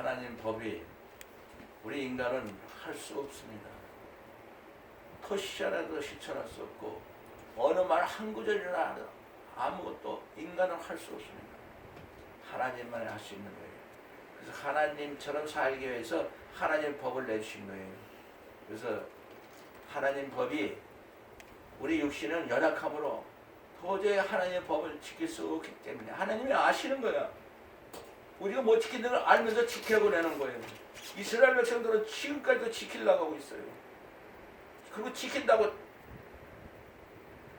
하나님 법이 우리 인간은 할 수 없습니다. 토시하나도 실천할 수 없고 어느 말 한 구절이나 아무것도 인간은 할 수 없습니다. 하나님만이 할 수 있는 거예요. 그래서 하나님처럼 살기 위해서 하나님 법을 내주신 거예요. 그래서 하나님 법이 우리 육신은 연약함으로 도저히 하나님의 법을 지킬 수 없기 때문에 하나님이 아시는 거야. 우리가 못 지키는 걸 알면서 지키라고 내는 거예요. 이스라엘 백성들은 지금까지도 지키려고 하고 있어요. 그리고 지킨다고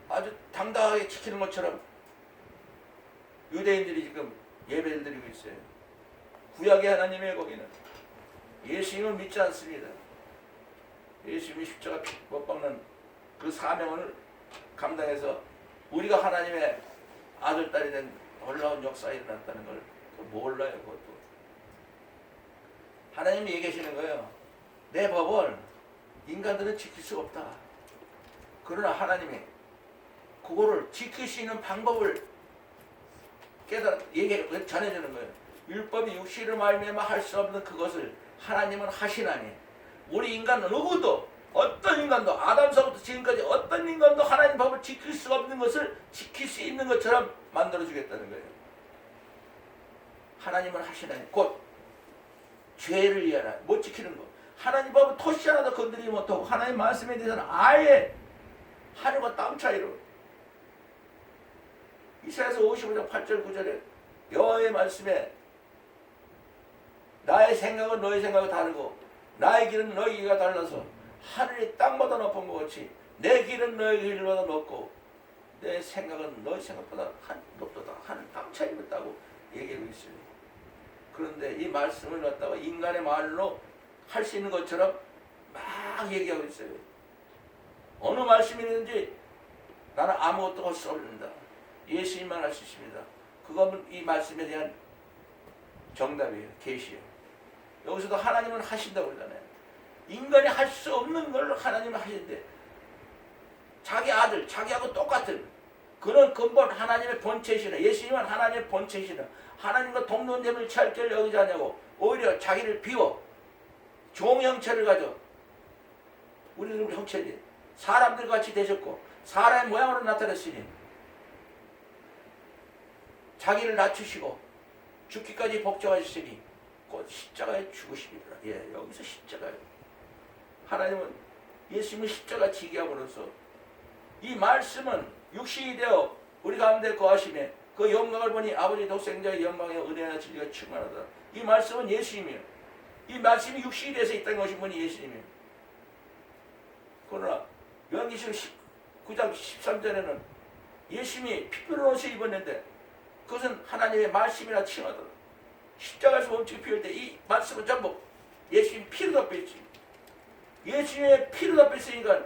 아주 당당하게 지키는 것처럼 유대인들이 지금 예배를 드리고 있어요. 구약의 하나님의 거기는 예수님을 믿지 않습니다. 예수님이 십자가 못 박는 그 사명을 감당해서 우리가 하나님의 아들, 딸이 된 놀라운 역사가 일어났다는 걸 몰라요. 그것도 하나님이 얘기하시는 거예요. 내 법을 인간들은 지킬 수가 없다. 그러나 하나님이 그거를 지킬 수 있는 방법을 전해주는 거예요. 율법이 육신을 말미암아 할 수 없는 그것을 하나님은 하시나니 우리 인간은 누구도 어떤 인간도 아담서부터 지금까지 어떤 인간도 하나님 법을 지킬 수 없는 것을 지킬 수 있는 것처럼 만들어주겠다는 거예요. 하나님은 하시나니 곧 죄를 위하여 못 지키는 것. 하나님 법은 토시 하나도 건드리지 못하고 하나님 말씀에 대해서는 아예 하늘과 땅 차이로 이사야서 55장 8절 9절에 여호와의 말씀에 나의 생각은 너의 생각과 다르고 나의 길은 너의 길과 달라서 하늘이 땅보다 높은 것 같이 내 길은 너의 길보다 높고 내 생각은 너의 생각보다 높도다. 하늘 땅 차이가 있다고 얘기하고 있어요. 그런데 이 말씀을 갖다가 인간의 말로 할 수 있는 것처럼 막 얘기하고 있어요. 어느 말씀이 있는지 나는 아무것도 할 수 없습니다. 예수님만 할 수 있습니다. 그건 이 말씀에 대한 정답이에요. 계시예요. 여기서도 하나님은 하신다고 그러잖아요. 인간이 할 수 없는 걸 하나님은 하신대. 자기 아들, 자기하고 똑같은 그런 근본 하나님의 본체시라. 예수님은 하나님의 본체시라. 하나님과 동등됨을 취할 줄 여기지 않냐고 오히려 자기를 비워 종 형체를 가져 우리들 형체지 사람들 같이 되셨고 사람의 모양으로 나타났으니 자기를 낮추시고 죽기까지 복종하셨으니 곧 십자가에 죽으시리라. 예, 여기서 십자가에 하나님은 예수님을 십자가 지게 함으로써 이 말씀은 육신이 되어 우리 가운데 거하시네 그 영광을 보니 아버지 독생자의 영광의 은혜와 진리가 충만하다. 이 말씀은 예수님이에요. 이 말씀이 육신이 돼서 이 땅에 오신 분이 예수님이에요. 그러나 요한계시록 19장 13절에는 예수님이 피부를 옷을 입었는데 그것은 하나님의 말씀이라 칭하더라. 십자가에서 멈추고 피울 때 이 말씀은 전부 예수님 피로 덮여있지. 예수님의 피로 덮여있으니까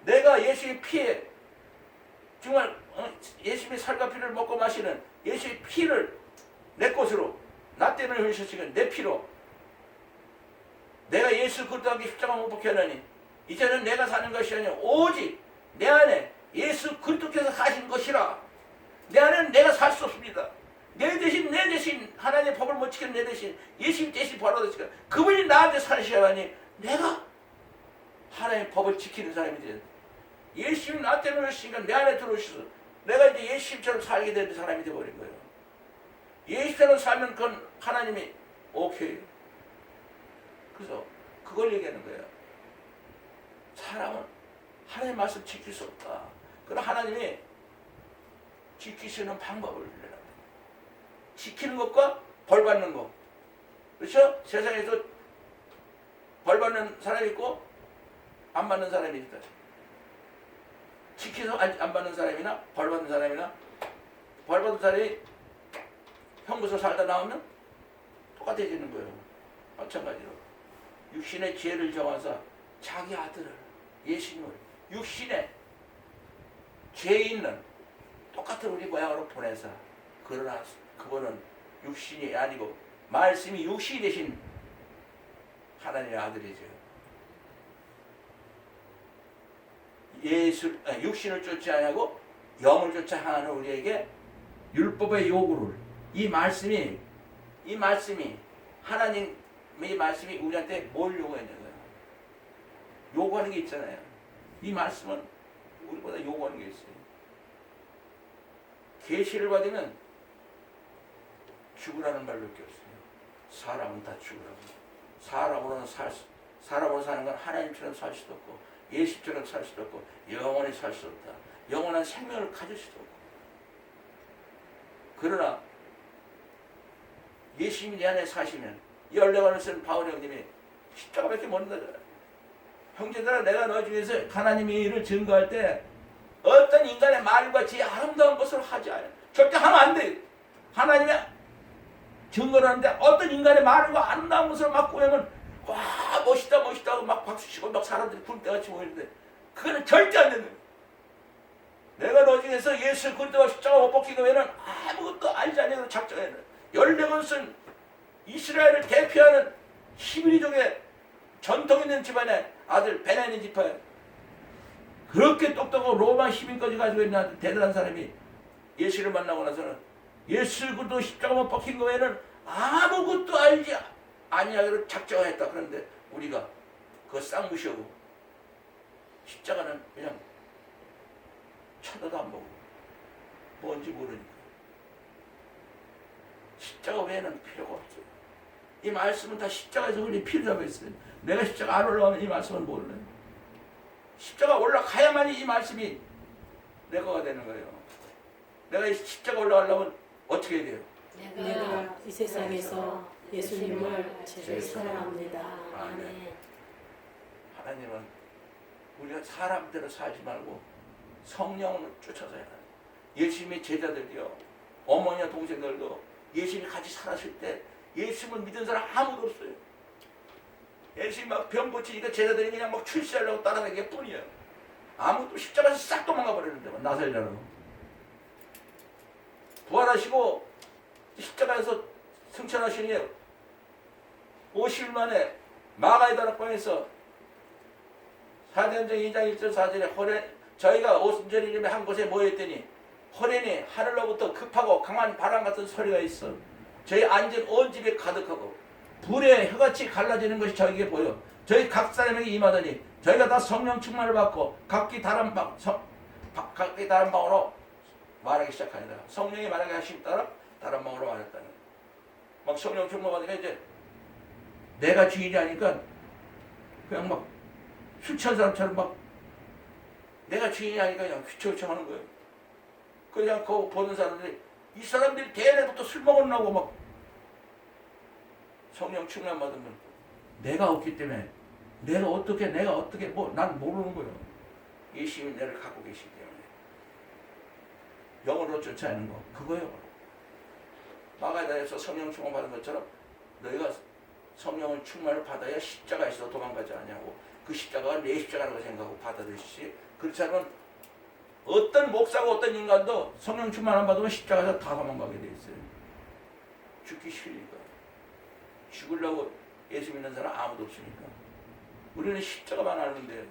내가 예수의 피에 정말 예수님의 살과 피를 먹고 마시는 예수의 피를 내 것으로 나 때문에 흘리셨으니까 내 피로 내가 예수 그리스도와 함께 십자가 못 박혀 하나니 이제는 내가 사는 것이 아니라 오직 내 안에 예수 그리스도께서 사신 것이라. 내 안에는 내가 살 수 없습니다. 내 대신 하나님의 법을 못 지키는 내 대신 예수님 대신 벌어졌으니까 그분이 나한테 사셔야 하니 내가 하나님의 법을 지키는 사람이 되는 예수님 나 때문에 오시니까 내 안에 들어오셔서 내가 이제 예수님처럼 살게 되는 사람이 되어버린 거예요. 예수처럼 살면 그건 하나님이 오케이. 그래서 그걸 얘기하는 거예요. 사람은 하나님의 말씀 지킬 수 없다. 그러나 하나님이 지키시는 방법을 내랍니다. 지키는 것과 벌 받는 것. 그렇죠? 세상에서 벌 받는 사람이 있고 안 받는 사람이 있다. 지켜서 안 받는 사람이나 벌 받는 사람이나 벌 받는 사람이 형부서 살다 나오면 똑같아지는 거예요. 마찬가지로 육신의 죄를 정하사 자기 아들을 예수님을 육신의 죄 있는 똑같은 우리 모양으로 보내서 그러나 그분은 육신이 아니고 말씀이 육신이 되신 하나님의 아들이죠. 육신을 쫓지 아니하고 영을 쫓아 향하는 우리에게 율법의 요구를 이 말씀이 하나님의 말씀이 우리한테 뭘 요구했냐고요. 요구하는 게 있잖아요. 이 말씀은 우리보다 요구하는 게 있어요. 계시를 받으면 죽으라는 말밖에 없어요. 사람은 다 죽으라고. 사람으로 사는 건 하나님처럼 살 수도 없고 예수처럼 살 수도 없고 영원히 살 수 없다. 영원한 생명을 가질 수도 없고. 그러나 예수님이 내 안에 사시면 이 열려가는 쓴 바울 형님이 십자가밖에 모른다잖아요. 형제들아, 내가 너 중에서 하나님의 일을 증거할 때 어떤 인간의 말과 지 아름다운 것을 하지 않아요. 절대 하면 안 돼. 하나님의 증거를 하는데 어떤 인간의 말과 아름다운 것을 막 꾸면 와 멋있다 하고 막 박수치고 막 사람들이 굴때같이 모이는데 그거는 절대 안 되는 거예요. 내가 너 중에서 예수 그리스도가 십자가 못 박힌 거에는 아무것도 알지 않냐고 작정해는 14권쓴 이스라엘을 대표하는 히브리족의 전통 있는 집안의 아들 베냐민 지파에 그렇게 똑똑하고 로마 시민까지 가지고 있는 대단한 사람이 예수를 만나고 나서는 예수 그리스도 십자가 못 박힌 거에는 아무것도 알지 아니하기로 작정했다. 그런데 우리가 그거 싹 무시하고 십자가는 그냥 쳐다도 안 보고 뭔지 모르니까 십자가 외에는 필요가 없어요. 이 말씀은 다 십자가에서 우리 필요하고 있어요. 내가 십자가 안 올라가면 이 말씀을 몰라요. 십자가 올라가야만이 이 말씀이 내 거가 되는 거예요. 내가 이 십자가 올라가려면 어떻게 해야 돼요? 내가 이 세상에서 예수님을 제일 사랑합니다. 아멘. 하나님은 우리가 사람대로 살지 말고 성령을 쫓아서 해야 돼요. 예수님의 제자들이요, 어머니와 동생들도 예수님이 같이 살았을 때 예수님을 믿은 사람 아무도 없어요. 예수님 막 병 고치니까 제자들이 그냥 막 출시하려고 따라다니게 뿐이에요. 아무도 십자가에서 싹 도망가 버리는데 나살려고 부활하시고 십자가에서 승천하시니 50일 만에 마가의 다락방에서 사도행전 2장 1절 4절에 저희가 오순절이름에 한 곳에 모여있더니 호련히 하늘로부터 급하고 강한 바람 같은 소리가 있어 저희 앉은 온 집에 가득하고 불에 혀같이 갈라지는 것이 저에게 보여 저희 각 사람에게 임하더니 저희가 다 성령 충만을 받고 각기 다른 방으로 말하기 시작하니라. 성령이 말하기 하심 따라 다른 방으로 말했다는 막 성령 충만 받으니까 이제 내가 주인이 아니까 그냥 막 술 취한 사람처럼 막 내가 주인이 아니까 그냥 휘청휘청 하는 거예요. 그냥 그거 보는 사람들이 이 사람들이 대낮부터 술 먹었나고 막 성령 충만 받으면 내가 없기 때문에 내가 어떻게 뭐 난 모르는 거예요. 예수님이 나를 갖고 계시기 때문에 영으로 쫓아내는 거 그거예요. 마가다에서 성령 충만 받은 것처럼 너희가 성령을 충만을 받아야 십자가에서 도망가지 않냐고 그 십자가가 내 십자가라고 생각하고 받아들이시. 그렇지 않으면 어떤 목사고 어떤 인간도 성령 충만 안 받으면 십자가에서 다 도망가게 돼 있어요. 죽기 싫으니까. 죽으려고 예수 믿는 사람 아무도 없으니까. 우리는 십자가만 아는데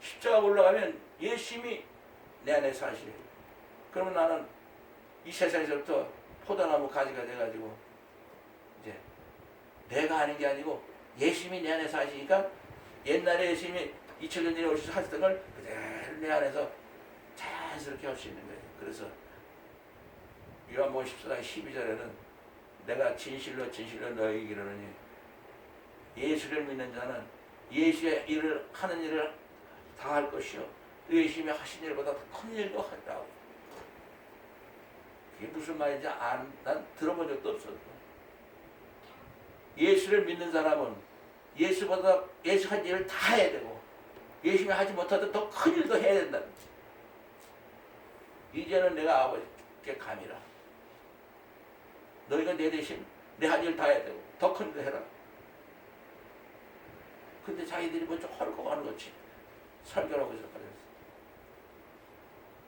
십자가 올라가면 예수님이 내 안에 사시래요. 그러면 나는 이 세상에서부터 포도나무 가지가 돼가지고 이제 내가 하는 게 아니고 예수님이 내 안에 사시니까 옛날에 예수님이 2000년 전에 오셔서 하셨던 걸 그대로 내 안에서 자연스럽게 할 수 있는 거예요. 그래서 요한복음 14장 12절에는 내가 진실로 너희에게 이르노니 예수를 믿는 자는 예수의 일을 하는 일을 다 할 것이요 예수님이 하신 일보다 더 큰 일도 하리라고. 그게 무슨 말인지 난 들어본 적도 없었고 예수를 믿는 사람은 예수 한 일을 다 해야 되고 예수님이 하지 못하던 더 큰 일도 해야 된다. 이제는 내가 아버지께 감이라. 너희가 내 대신 내 한 일 다 해야 되고 더 큰 일도 해라. 근데 자기들이 먼저 헐거하는 거지. 설교라고 시작하셨어.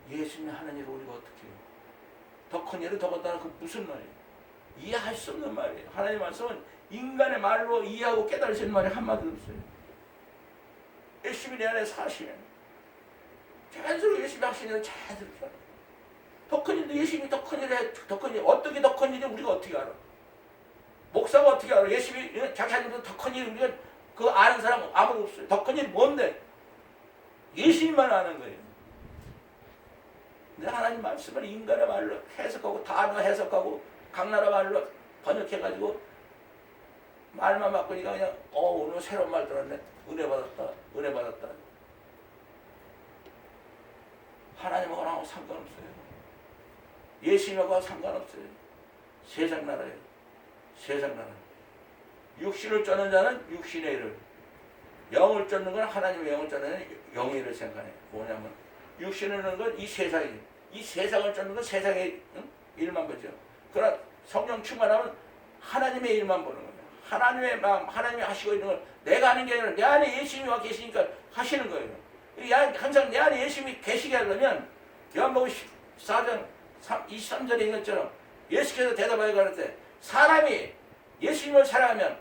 예수님이 하는 일을 우리가 어떻게 해요? 더 큰 일을 더 건다는 그 무슨 말이에요? 이해할 수 없는 말이에요. 하나님의 말씀은 인간의 말로 이해하고 깨달을 수 있는 말이 한마디도 없어요. 예수님이 내 안에 사시면 자연스럽게 예수님이 하시는 일을 자연스럽게 하라. 더 큰 일도 예수님이 더 큰 일을 해. 더 큰 일, 어떻게 더 큰 일인지 우리가 어떻게 알아? 목사가 어떻게 알아? 예수님이 자기 하나님보다 더 큰 일, 우리가 그거 아는 사람 아무도 없어요. 더 큰 일이 뭔데? 예수님만 아는 거예요. 근데 하나님 말씀을 인간의 말로 해석하고 단어 해석하고 각 나라 말로 번역해가지고 말만 바꾸니까 그냥 오늘 새로운 말 들었네. 은혜 받았다. 은혜 받았다. 하나님하고 상관없어요. 예수님하고 상관없어요. 세상 나라예요. 세상 나라. 육신을 쫓는 자는 육신의 일을, 영을 쫓는 건 하나님의 영을 쫓는 영의 일을 생각해요. 뭐냐면 육신을 쫓는 건 이 세상이, 이 세상을 쫓는 건 세상의 일만 보죠. 그러나 성령 충만하면 하나님의 일만 보는 거예요. 하나님의 마음, 하나님이 하시고 있는 걸 내가 하는 게 아니라 내 안에 예수님이 와 계시니까 하시는 거예요. 항상 내 안에 예수님이 계시게 하려면 요한복음 14장 23절에 있는 것처럼 예수께서 대답하여 가르치되 사람이 예수님을 사랑하면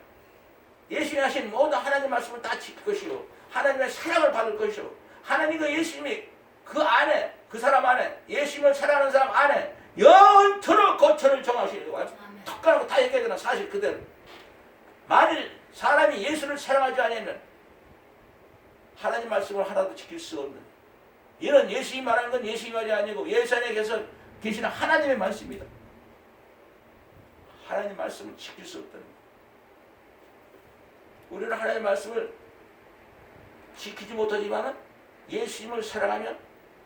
예수님이 하신 모든 하나님 말씀을 다 지킬 것이요 하나님의 사랑을 받을 것이요 하나님과 예수님이 그 안에, 그 사람 안에, 예수님을 사랑하는 사람 안에 영원토록 거처를 정하시려고 하죠. 턱가라고 다 얘기해야 되나 사실 그대로. 만일 사람이 예수를 사랑하지 않으면 하나님 말씀을 하나도 지킬 수 없는, 이런 예수님 말하는 건 예수님 말이 아니고 예수 안에 계시는 하나님의 말씀입니다. 하나님 말씀을 지킬 수 없다는 거예요. 우리는 하나님 말씀을 지키지 못하지만 예수님을 사랑하면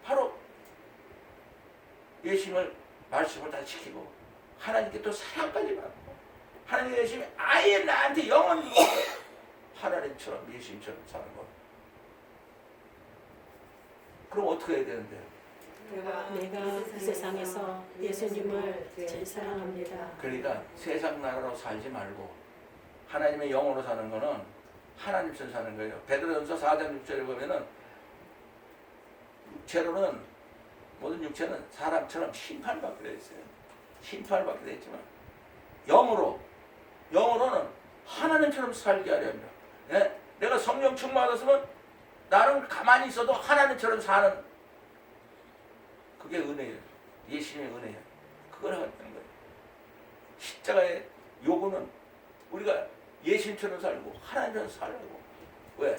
바로 예수님을 말씀을 다 지키고 하나님께 또 사랑까지 받고 하나님의 예수님이 아예 나한테 영원히 하나님처럼 예수님처럼 사는 거. 그럼 어떻게 해야 되는데? 내가 이 세상에서 예수님을 제일 사랑합니다. 그러니까 세상 나라로 살지 말고 하나님의 영으로 사는 거는 하나님처럼 사는 거예요. 베드로전서 4장 6절에 보면은 육체로는 모든 육체는 사람처럼 심판받게 되어 있어요. 심판을 받게 되어 있지만 영으로는 하나님처럼 살게 하려 합니다. 네? 내가 성령 충만받았으면 나는 가만히 있어도 하나님처럼 사는 그게 은혜예요. 예수님의 은혜예요. 그걸 하는 거예요. 십자가의 요구는 우리가 예수님처럼 살고 하나님처럼 살라고. 왜?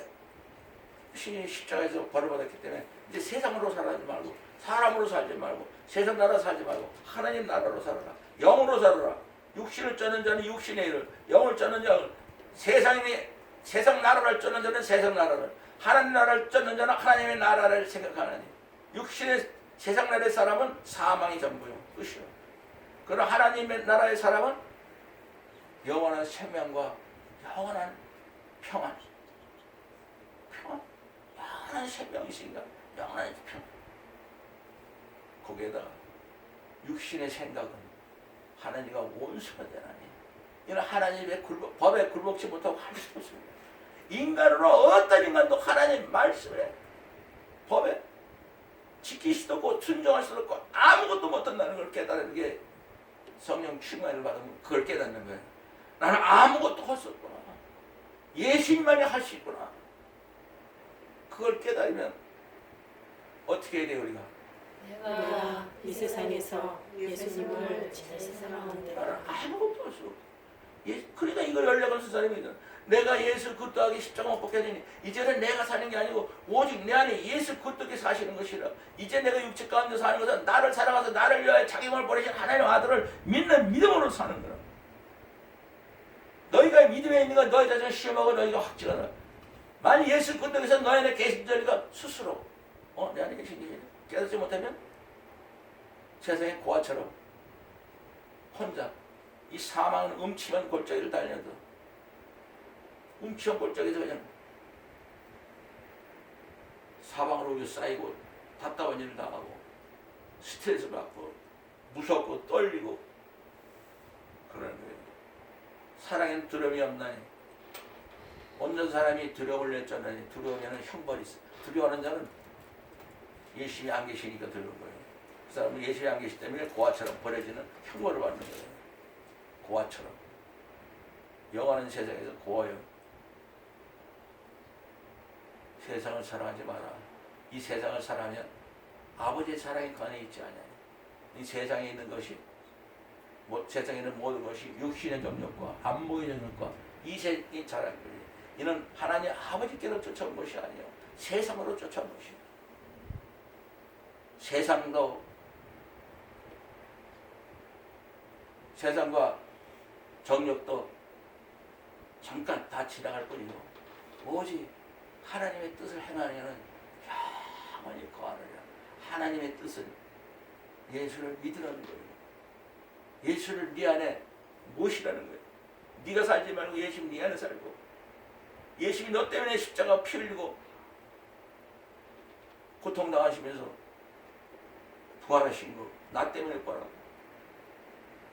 신이 십자가에서 벌을 받았기 때문에 이제 세상으로 살지 말고 사람으로 살지 말고 세상 나라 살지 말고 하나님 나라로 살아라. 영으로 살아라. 육신을 쫓는 자는 육신의 일을, 영을 쫓는 자는 세상 나라를 쫓는 자는 세상 나라를, 하나님 나라를 쫓는 자는 하나님의 나라를 생각하느니 육신의 세상 나라의 사람은 사망이 전부요. 끝이요. 그러나 하나님의 나라의 사람은 영원한 생명과 영원한 평안. 영원한 생명이 있으니까 영원한 평안. 거기에다가 육신의 생각은 하나님과 원수가 되나니 이는 하나님의 법에 굴복지 못하고 할 수 없습니다. 인간으로 어떤 인간도 하나님 말씀에 법에 지킬 수도 없고 순종할 수도 없고 아무것도 못한다는 걸 깨달은 게 성령 충만을 받으면 그걸 깨닫는 거예요. 나는 아무것도 할 수 없구나. 예수님만이 할 수 있구나. 그걸 깨달으면 어떻게 해야 돼요 우리가? 내가 이 세상에서 예수님을 제일 사랑합니다. 나는 아무것도 할 수 없어. 그러니까 이걸 연락을 쓴 사람이거든. 내가 예수 그리스도에게 십자가 못 박게 되니 이제는 내가 사는 게 아니고 오직 내 안에 예수 그리스도께 사시는 것이라. 이제 내가 육체 가운데 사는 것은 나를 사랑하서 나를 위하여 자기 몸을 버리신 하나님의 아들을 믿는 믿음으로 사는 거라. 너희가 믿음에 있는 건 너희 자신을 시험하고 너희가 확증하라. 만약 예수 그리스도께서 너희 안에 계신다니까 스스로 내 안에 계신 깨닫지 못하면 세상의 고아처럼 혼자 이 사망은 음침한 골짜기를 달려도 음침한 골짜기에서 그냥 사방으로 오게 쌓이고 답답한 일을 당하고 스트레스 받고 무섭고 떨리고 그러는 거예요. 사랑에는 두려움이 없나니 없는 사람이 두려움을 냈잖아니 두려우면 형벌이 있어. 두려워하는 자는 예수님이 안 계시니까 두려운 거예요. 그 사람은 예수님이 안 계시기 때문에 고아처럼 버려지는 형벌을 받는 거예요. 고아처럼. 영원한 세상에서 고아요. 세상을 사랑하지 마라. 이 세상을 사랑하면 아버지의 사랑이 그 안에 있지 않아요. 이 세상에 있는 것이 세상에 있는 모든 것이 육신의 정욕과 안 보이는 정욕과 이 세상이 자란 거예요. 이는 하나님 아버지께로 쫓아온 것이 아니요 세상으로 쫓아온 것이요. 세상과 정욕도 잠깐 다 지나갈 뿐이고 오직 하나님의 뜻을 행하려는 영원히 거하느냐. 하나님의 뜻은 예수를 믿으라는 거예요. 예수를 네 안에 모시라는 거예요. 네가 살지 말고 예수님 네 안에 살고, 예수님이 너 때문에 십자가 피 흘리고 고통당하시면서 부활하신 거 나 때문에 부활하고,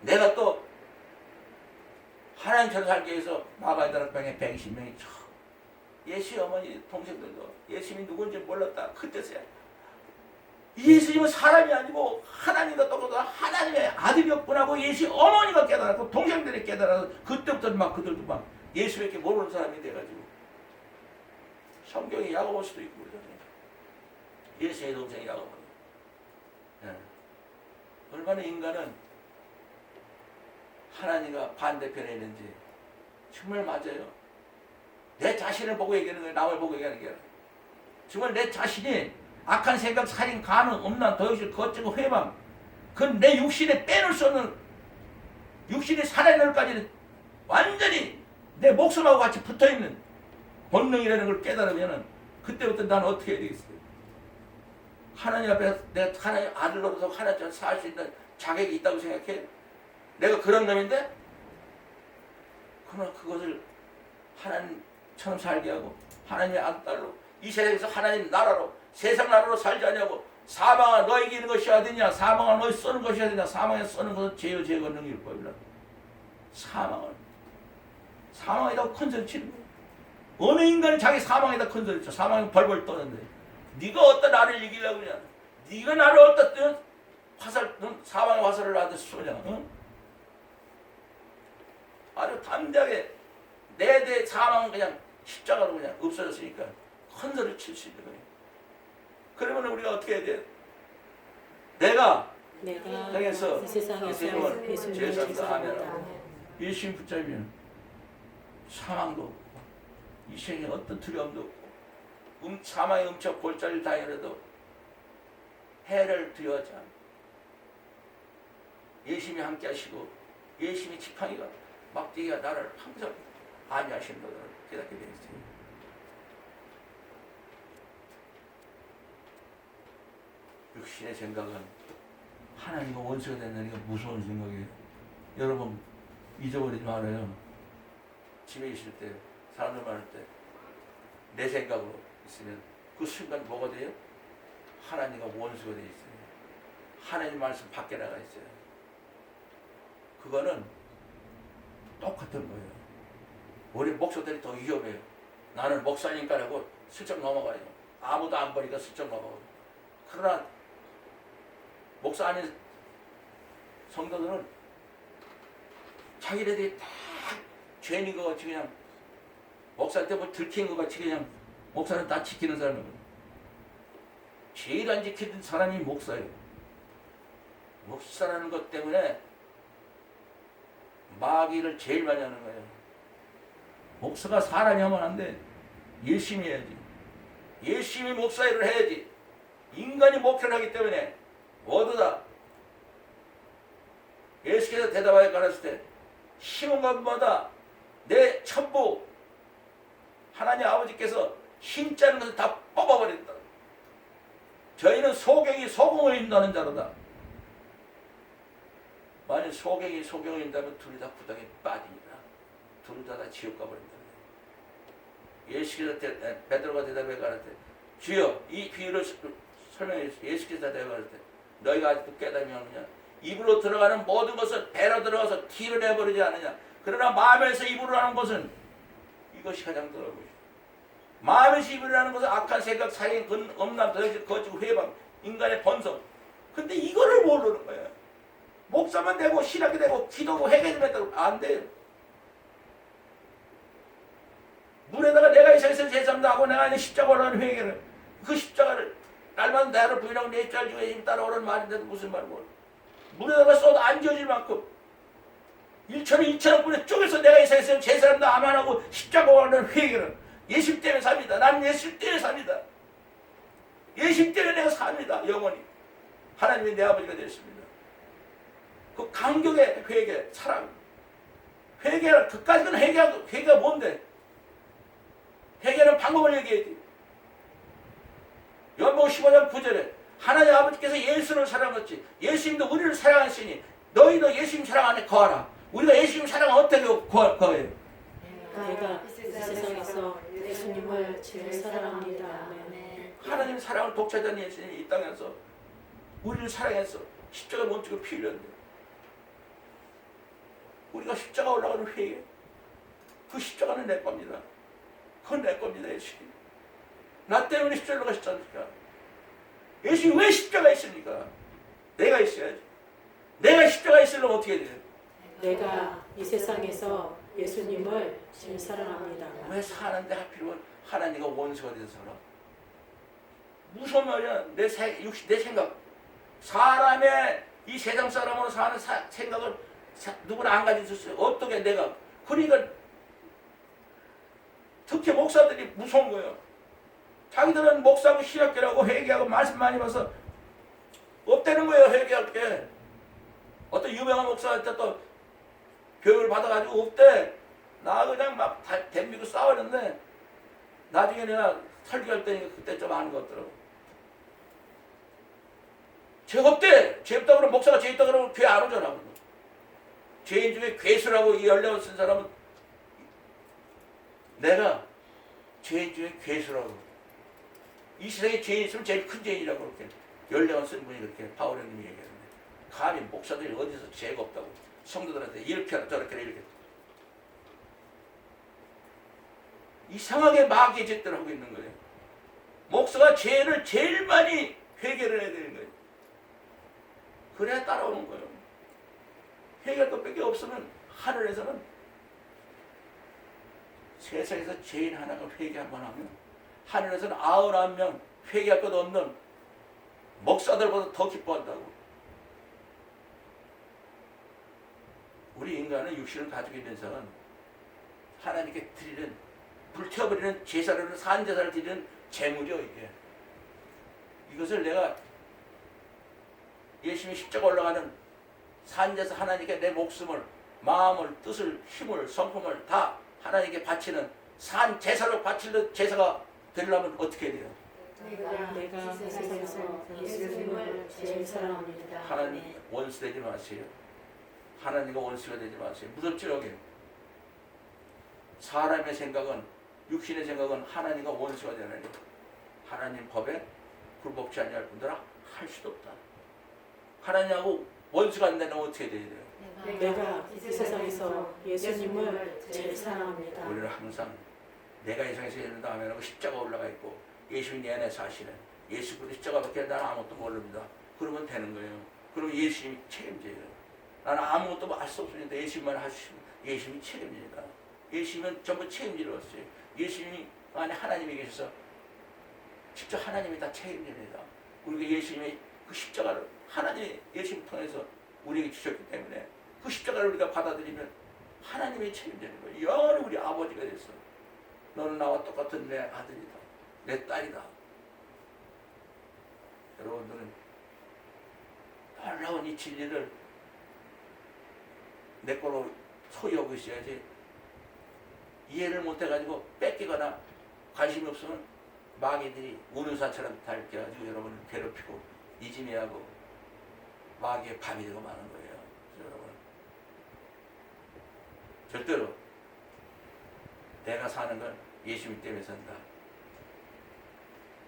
내가 또 하나님처럼 살기 위해서 마가다락 방에 120명이 예수의 어머니 동생들도 예수님이 누군지 몰랐다. 그때서야 예수님은 사람이 아니고 하나님과 똑같은 하나님의 아들이었구나고 예수의 어머니가 깨달았고 동생들이 깨달아서 그때부터 막 그들도 막 예수밖에 모르는 사람이 돼가지고 성경에 야고보서도 있고 그러잖아요. 예수의 동생이 야고보. 네. 얼마나 인간은 하나님과 반대편에 있는지 정말 맞아요. 내 자신을 보고 얘기하는 거예요. 남을 보고 얘기하는 게 아니라 정말 내 자신이 악한 생각, 살인, 간음, 음란, 도둑질, 거짓고 회방, 그건 내 육신에 빼놓을 수 없는, 육신이 살아있는 것까지는 완전히 내 목숨하고 같이 붙어있는 본능이라는 걸 깨달으면 그때부터 나는 어떻게 해야 되겠어요? 하나님 앞에 내가 하나님 아들로서 하나님처럼 살 수 있는 자격이 있다고 생각해? 내가 그런 놈인데? 그러나 그것을 하나님처럼 살게 하고 하나님의 아들로 이 세상에서 하나님 나라로 세상 나라로 살지 않냐고. 사망아 너에게 있는 것이 어디냐? 사망아 너희 쓰는 것이 어디냐? 사망에 쓰는 것은 죄요 죄가 능일 법이라. 사망에다 큰 소리 치는 거야. 어느 인간이 자기 사망에다 큰 소리 쳐. 사망이 벌벌 떠는데 네가 어떤 나를 이기려고 그러냐? 네가 나를 어떤 화살, 사망의 화살을 나한테 쏘냐? 응? 아주 담대하게 내 사망은 그냥 십자가로 그냥 없어졌으니까 큰 소리 칠 수 있는 거예요. 그러면 우리가 어떻게 해야 돼? 내가 세상에서 이 세상에서 예수님을 죄사함을 죄사합니다. 하면 예수님 붙잡으면 사망도 없고 이 세상에 어떤 두려움도 없고 사망의 음처 골짜기를 다니려도 해를 두려워하지 않고 예수님이 함께 하시고 예수님이 지팡이가 막대기가 나를 항상 안위하시는 것을 깨닫게 되겠어요. 육신의 생각은 하나님과 원수가 된다니까 무서운 생각이에요. 여러분 잊어버리지 말아요. 집에 있을 때 사람들 많을 때 내 생각으로 있으면 그 순간 뭐가 돼요? 하나님과 원수가 돼 있어요. 하나님 말씀 밖에 나가 있어요. 그거는 똑같은 거예요. 우리 목사들이 더 위험해요. 나는 목사니까 하고 슬쩍 넘어가요. 아무도 안 보니까 슬쩍 넘어가요. 그러나 목사 아닌 성도들은 자기네들이 다 죄인인 것 같이 그냥 목사한테 뭐 들킨 것 같이 그냥 목사는 다 지키는 사람이거든요. 제일 안 지키는 사람이 목사예요. 목사라는 것 때문에 마귀를 제일 많이 하는 거예요. 목사가 사람이 하면 안 돼. 열심히 해야지. 열심히 목사 일을 해야지. 인간이 목표를 하기 때문에 모두 다 예수께서 대답하여 가르칠 때 심은 것마다 내 첩보 하나님 아버지께서 힘자는 것을 다 뽑아버린다. 저희는 소경이 소공을 인도하는 자로다. 만약 소경이 소경을 인도하면 둘이 다 구덩이에 빠집니다. 둘 다 지옥 가버린다. 예수께서 베드로가 대답해 가르칠 때 주여 이 비유를 설명해 주시오. 예수께서 대답해 가르칠 때 너희가 아직도 깨달음이 없느냐? 입으로 들어가는 모든 것은 배로 들어가서 티를 내버리지 않느냐? 그러나 마음에서 입으로 하는 것은 이것이 가장 더러운 것이다. 마음에서 입으로 하는 것은 악한 생각, 살인, 음란, 도둑질, 거짓, 회방, 인간의 본성. 근데 이거를 모르는 거야. 목사만 되고 신학이 되고 기도고 회개를 했다고 안 돼요. 물에다가 내가 이 세상에서 죄삼다 하고 내가 이제 십자가 올라가는 회개를 그 십자가를 날마다 나를 부인하고 내 입잘 중에 힘 따라오는 말인데도 무슨 말 모르. 물에다가 쏟아 안 지어질 만큼 1천억분의 쪼개서 내가 이 세상에서 제 사람도 암만하고 십자가와 하는 회개는 예심 때문에 삽니다. 나는 예심 때문에 삽니다. 예심 때문에 내가 삽니다. 영원히. 하나님이 내 아버지가 되었습니다. 그 감격의 회개, 사랑. 회개를, 그까지는 회개가 뭔데? 회개는 방법을 얘기해야지. 연복 15장 9절에 하나님 아버지께서 예수를 사랑했지. 예수님도 우리를 사랑하시니 너희도 예수님 사랑 안에 거하라. 우리가 예수님 사랑을 어떻게 거해요? 내가 이 세상에서 예수님을 제일 사랑합니다. 아멘. 하나님 사랑을 독차지한 예수님이 이 땅에서 우리를 사랑해서 십자가 몸지고 피 흘렸는데 우리가 십자가 올라가는 회개, 그 십자가는 내 겁니다. 그건 내 겁니다. 예수님. 나 때문에 십자가 올라가셨지 않습니까? 예수님 왜 십자가 있습니까? 내가 있어야지. 내가 십자가 있으려면 어떻게 돼요? 내가 이 세상에서 예수님을 제일 사랑합니다. 왜 사는데 하필이면 하나님과 원수가 돼서 살아? 무슨 말이야? 내 생각. 사람의 이 세상 사람으로 사는 생각을 누구나 안 가지고 있었어요. 어떻게 내가. 그러니까 특히 목사들이 무서운 거예요. 자기들은 목사하고 신학교라고 회개하고 말씀 많이 봐서 없다는 거예요. 회개할 게. 어떤 유명한 목사한테 또 교육을 받아가지고 없대. 나 그냥 막 댐비고 싸우는데 나중에 내가 설교할 때니까 그때 좀 아는 것 같더라고. 죄 없대. 죄 없다 그러면 목사가 죄 있다 그러면 교회 안 오잖아. 죄인 중에 괴수라고 이 연령을 쓴 사람은 내가 죄인 중에 괴수라고. 이 세상에 죄인 있으면 제일 큰 죄인이라고 그렇게 연령을 쓴 분이 그렇게 바울 형님이 얘기하는데 감히 목사들이 어디서 죄가 없다고 성도들한테 이렇게 하라 저렇게 하라 이렇게 이상하게 마귀의 짓들을 하고 있는 거예요. 목사가 죄를 제일 많이 회개를 해야 되는 거예요. 그래야 따라오는 거예요. 회개할 것밖에 없으면 하늘에서는 세상에서 죄인 하나가 회개 한번 하면 하늘에서는 99명 회개할 것 없는 목사들보다 더 기뻐한다고. 우리 인간은 육신을 가지고 있는 사람은 하나님께 드리는 불태워버리는 제사를 산제사를 드리는 제물이요 이게. 이것을 내가 열심히 십자가 올라가는 산제사 하나님께 내 목숨을 마음을 뜻을 힘을 성품을 다 하나님께 바치는 산 제사로 바치는 제사가 되려면 어떻게 해야 돼요? 내가 이 세상에서 예수님을 제일 사랑합니다. 하나님 원수 되지 마세요. 하나님과 원수가 되지 마세요. 무섭죠 여기. 사람의 생각은 육신의 생각은 하나님과 원수가 되나니 하나님 법에 굴복치 아니할 분들아 할 수도 없다. 하나님하고 원수가 안 되면 어떻게 돼야 돼요? 내가 이 세상에서 예수님을 제일 사랑합니다. 우리는 항상 내가 이 세상에서 예수님 다음에 하고 십자가 올라가 있고 예수님이 내 안에 사시는 예수 그리스도 십자가밖에 나는 아무것도 모릅니다. 그러면 되는 거예요. 그러면 예수님이 책임져요. 나는 아무것도 알 수 없으니까 예수님만 하시면 예수님이 책임집니다. 예수님은 전부 책임지러 왔어요. 예수님이 안에 하나님이 계셔서 직접 하나님이 다 책임집니다. 우리가 예수님의 그 십자가를 하나님이 예수님 통해서 우리에게 주셨기 때문에 그 십자가를 우리가 받아들이면 하나님이 책임지는 거예요. 영원히 우리 아버지가 됐어. 너는 나와 똑같은 내 아들이다. 내 딸이다. 여러분들은 놀라운 이 진리를 내 걸로 소유하고 있어야지 이해를 못해가지고 뺏기거나 관심이 없으면 마귀들이 우는 사처럼 다 이렇게 해가지고 여러분을 괴롭히고 이지매하고 마귀의 밤이 되고 마는 거예요. 여러분 절대로 내가 사는 건 예수님 때문에 산다.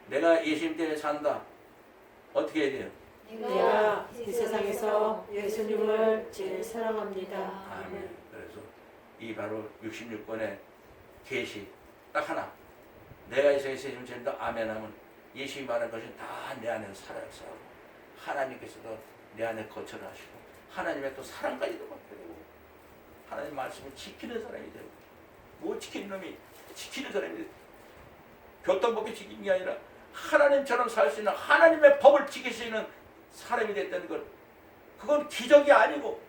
내가 예수님 때문에 산다. 어떻게 해야 돼요? 내가 이 세상에서 예수님을 제일 사랑합니다. 아멘. 그래서 이 바로 66권의 계시 딱 하나. 내가 이 세상에서 예수님 제일 아멘하면 예수님이 말한 것이 다 내 안에서 살아서 하나님께서도 내 안에 거처를 하시고 하나님의 또 사랑까지도 받게 되고 하나님 말씀을 지키는 사람이 되고 뭐 지키는 놈이 지키는 사람이 되고 교통법이 지키는 게 아니라 하나님처럼 살 수 있는 하나님의 법을 지킬 수 있는 사람이 됐다는 것 그건 기적이 아니고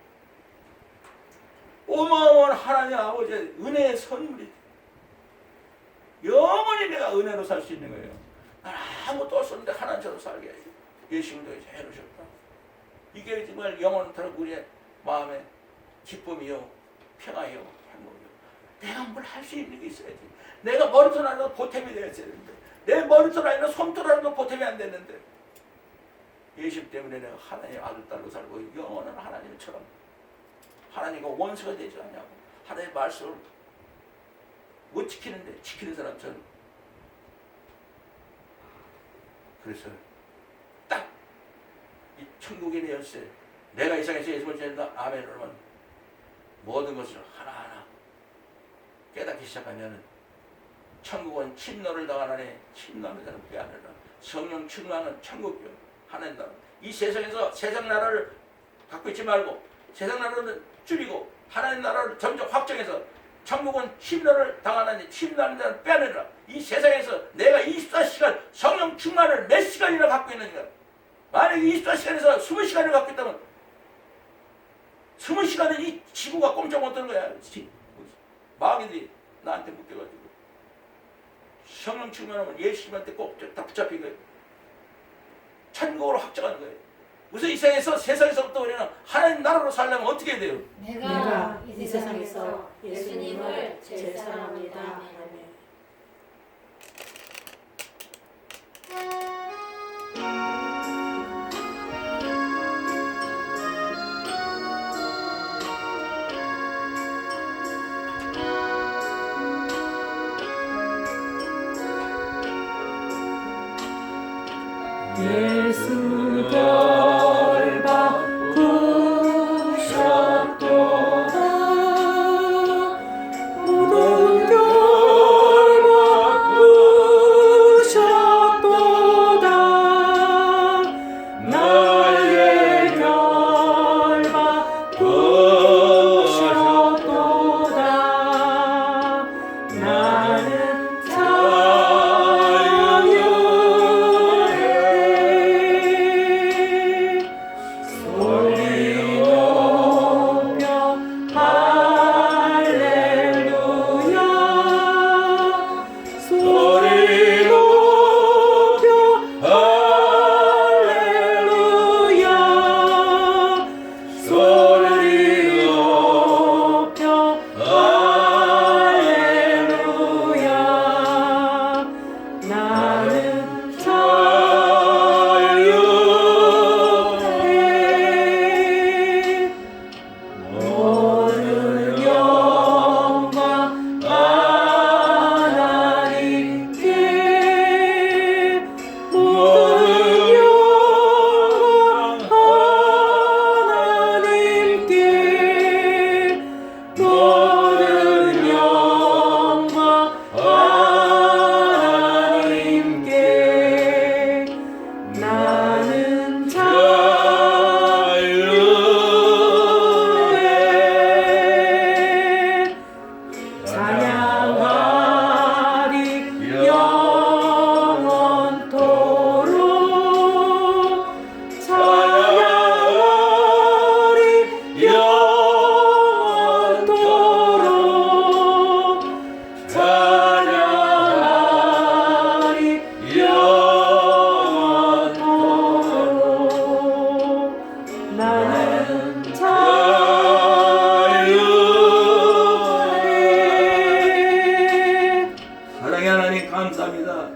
어마어마한 하나님 아버지의 은혜의 선물이 영원히 내가 은혜로 살 수 있는 거예요. 난 아무것도 없었는데 하나님처럼 살게 예수님도 이제 해놓으셨다. 이게 정말 영원토록 우리의 마음에 기쁨이요 평화요 행복이요. 내가 뭘 할 수 있는 게 있어야지. 내가 머리털 하나도 보탬이 되어야 되는데 내 머리털 아니라 손톱 하나도 보탬이 안 됐는데 예수 때문에 내가 하나님의 아들 딸로 살고 영원한 하나님처럼 하나님과 원수가 되지 않냐고. 하나님의 말씀을 못 지키는데 지키는 사람처럼. 그래서 딱 이 천국의 열쇠, 내가 이 세상에서 예수를 믿는다 아멘 그러면 모든 것을 하나하나 깨닫기 시작하면 천국은 침노를 당하나니 침노하는 자는 빼앗느라. 성령 충만은 천국이요 하나님 나라. 이 세상에서 세상 나라를 갖고 있지 말고 세상 나라를 줄이고 하나님 나라를 점점 확정해서 천국은 침노를 당하나니 침노하는 자는 빼앗느라. 이 세상에서 내가 24시간 성령 충만을 몇 시간이나 갖고 있느냐. 만약에 24시간에서 20시간을 갖고 있다면 20시간은 이 지구가 꼼짝 못하는 거야. 마귀들이 나한테 묶여가지고 성령 충만하면 예수님한테 꼭 다 붙잡힌 거예요. 천국으로 확정하는 거예요. 우선 이 세상에서부터 우리는 하나님 나라로 살려면 어떻게 해야 돼요? 내가 이 세상에서 예수님을 제일 사랑합니다. 아멘. 예수 결 바꾸셨도다. 모든 결 바꾸셨도다. 나의 결 바꾸셨도다. 나는 감사합니다.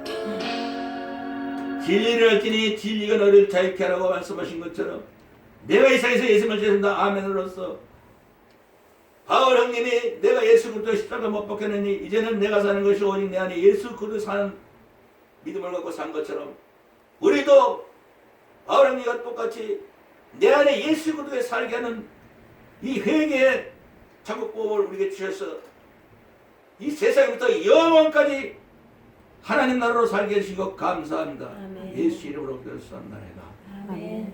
진리를 알지니 진리가 너를 자유케 하라고 말씀하신 것처럼 내가 이 세상에서 예수님을 믿는다 아멘으로써 바울 형님이 내가 예수 그리스도 십자가 못 박혔느니 이제는 내가 사는 것이 오직 내 안에 예수 그리스도 사는 믿음을 갖고 산 것처럼 우리도 바울 형님과 똑같이 내 안에 예수 그리스도에 살게 하는 이 회개의 작업법을 우리에게 주셔서 이 세상부터 영원까지 하나님 나라로 살게 해주신 것 감사합니다. 아멘. 예수 이름으로 기도했사옵나이다. 아멘.